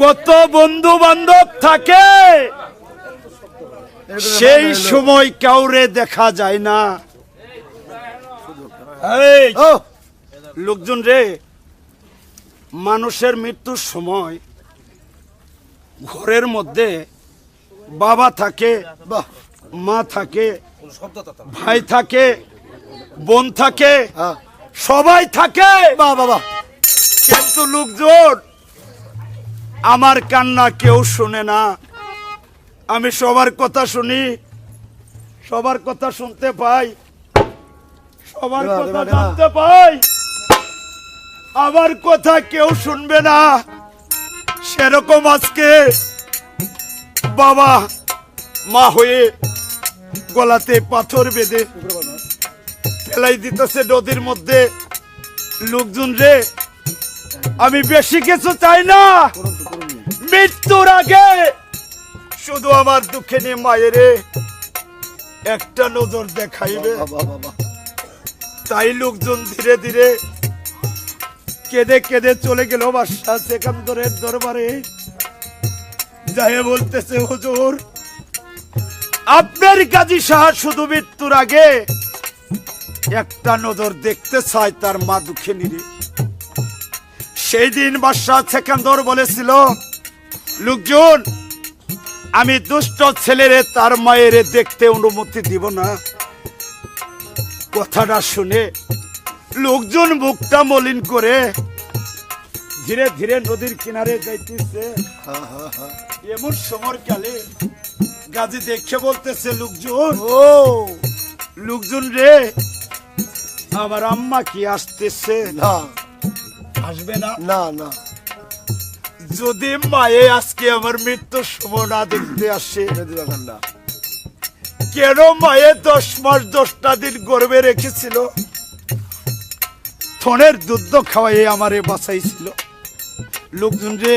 কত বন্ধু বান্ধব থাকে, সেই সময় কাউরে দেখা যায় না। এই লোকজন রে, মানুষের মৃত্যুর সময় ঘরের মধ্যে বাবা থাকে, মা থাকে, ভাই থাকে, বোন থাকে, সবাই থাকে, বাবা, কিন্তু লোকজন আমার কান্না কেউ শুনে না। আমি সবার কথা শুনি, সবার কথা শুনতে পাই, সবার কথা জানতে পাই, আমার কথা কেউ শুনবে না। সেরকম আজকে বাবা মা হয়ে গলাতে পাথর বেঁধে ফেলাই দিতেছে নদীর মধ্যে। লোকজন রে, আমি বেশি কিছু চাই না, মৃত্যুর আগে শুধু আমার দুঃখে নিয়ে মায়েরে একটা নজর দেখাইবে। তাই লোকজন ধীরে ধীরে কেঁদে কেঁদে চলে গেল বাদশাহ সেকান্দরের দরবারে। যাই বলতেছে, হুজুর, আপনার কাজী শাহ শুধু মৃত্যুর আগে একটা নজর দেখতে চায় তার মা দুঃখে নিরে। সেই দিন বাদশাহ সেকান্দর বলেছিল, লোকজন, আমি দুষ্ট ছেলেরে তার মায়ের দেখতে অনুমতি দিব না। কথাটা শুনে লোকজন মুখটা মলিন করে ধীরে ধীরে নদীর কিনারে যাইতেছে। এমন সময়কালে গাজী দেখে বলতেছে, লোকজন, লোকজন রে, আমার আম্মা কি আসতেছে? আসবে না? না না, যদি মায়ে আজকে আমার মৃত্যুর সময় না দেখতে আসে, কেন মায়ে 10 মাস 10টা দিন গর্ভে রেখেছিল, থনের দুধ খাওয়াই আমারে বাঁচাইছিল। লোকজন রে,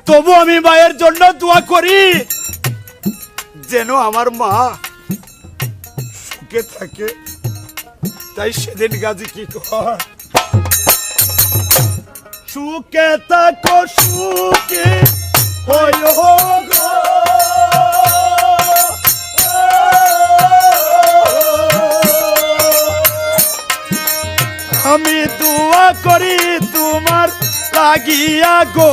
তবু আমি মায়ের জন্য দোয়া করি যেন আমার মা সুখে থাকে। তাই সেদিন গাজী কি কর, সুখে থাকো সুখে হইও গো, আমি দোয়া করি তোমার লাগিয়া গো,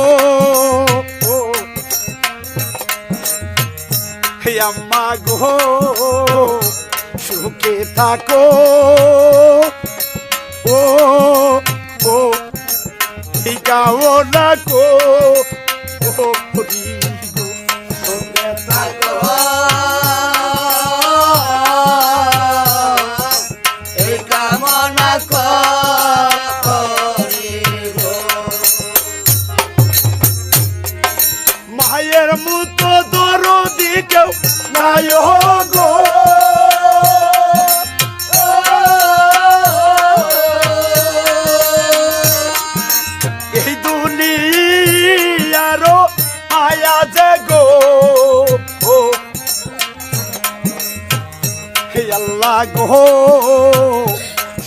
হে আম্মা গো, সুখে থাকো। ও ও কামনা কো, ও পুরি গো, সুখে থাকো, এই কামনা করি গো। মায়ের মতো দরদি কেউ নাই গো, এই দুনিয়ারও আয়া যে গো, হে আল্লাহ গো,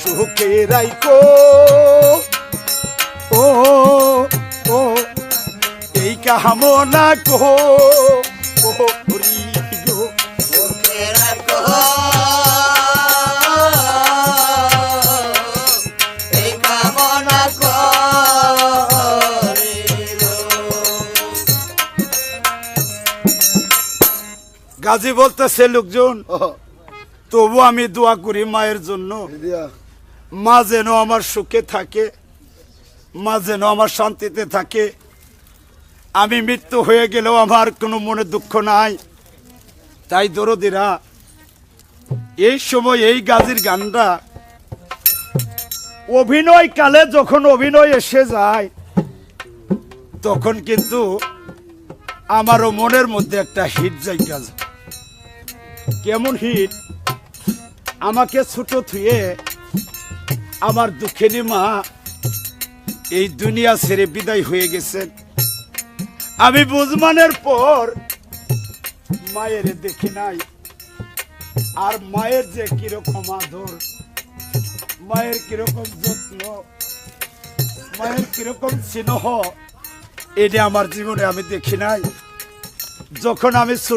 সুখে রাইকো। ও ও এই কামনা কো, ও পুরি গো, সুখে রাখো, এই কামনা করি গো। গাজী বলতেছে, লোকজন, তবু আমি দোয়া করি মায়ের জন্য, মা যেন আমার সুখে থাকে, মা যেন আমার শান্তিতে থাকে। আমি মৃত্যু হয়ে গেলেও আমার কোনো মনে দুঃখ নাই। তাই দরদিরা, এই সময় এই গাজীর গানটা অভিনয় কালে যখন অভিনয় এসে যায়, তখন কিন্তু আমারও মনের মধ্যে একটা হিট জায়গা। কেমন হিট? আমাকে ছোট থুয়ে আমার দুঃখিনী মা এই দুনিয়া ছেড়ে বিদায় হয়ে গেছেন। আমি বুঝমানের পর মায়ের দেখি নাই। আর মায়ের যে কিরকম আদর, মায়ের কিরকম যত্ন, মায়ের কিরকম স্নেহ, এটা আমার জীবনে আমি দেখি নাই। যখন আমি